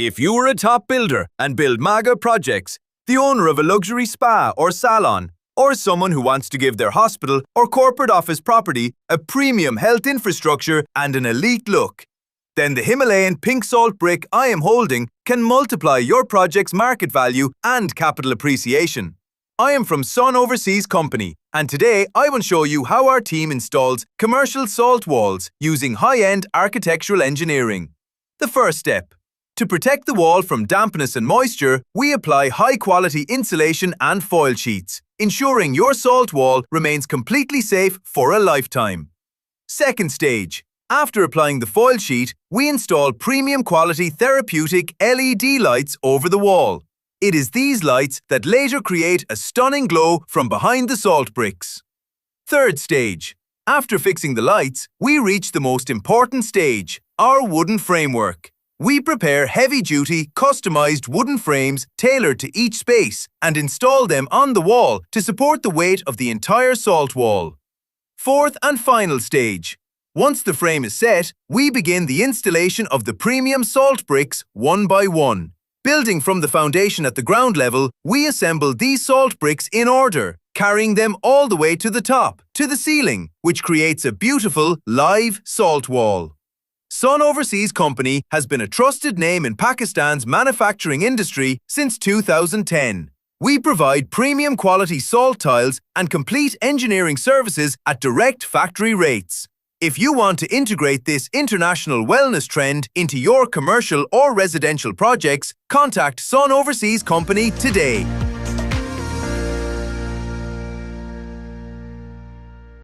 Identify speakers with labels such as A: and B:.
A: If you are a top builder and build mega projects, the owner of a luxury spa or salon, or someone who wants to give their hospital or corporate office property a premium health infrastructure and an elite look, then the Himalayan pink salt brick I am holding can multiply your project's market value and capital appreciation. I am from Sun Overseas Company, and today I will show you how our team installs commercial salt walls using high-end architectural engineering. The first step. To protect the wall from dampness and moisture, we apply high-quality insulation and foil sheets, ensuring your salt wall remains completely safe for a lifetime. Second stage. After applying the foil sheet, we install premium-quality therapeutic LED lights over the wall. It is these lights that later create a stunning glow from behind the salt bricks. Third stage. After fixing the lights, we reach the most important stage, our wooden framework. We prepare heavy-duty, customized wooden frames tailored to each space and install them on the wall to support the weight of the entire salt wall. Fourth and final stage. Once the frame is set, we begin the installation of the premium salt bricks one by one. Building from the foundation at the ground level, we assemble these salt bricks in order, carrying them all the way to the top, to the ceiling, which creates a beautiful, live salt wall. Sun Overseas Company has been a trusted name in Pakistan's manufacturing industry since 2010. We provide premium quality salt tiles and complete engineering services at direct factory rates. If you want to integrate this international wellness trend into your commercial or residential projects, contact Sun Overseas Company today.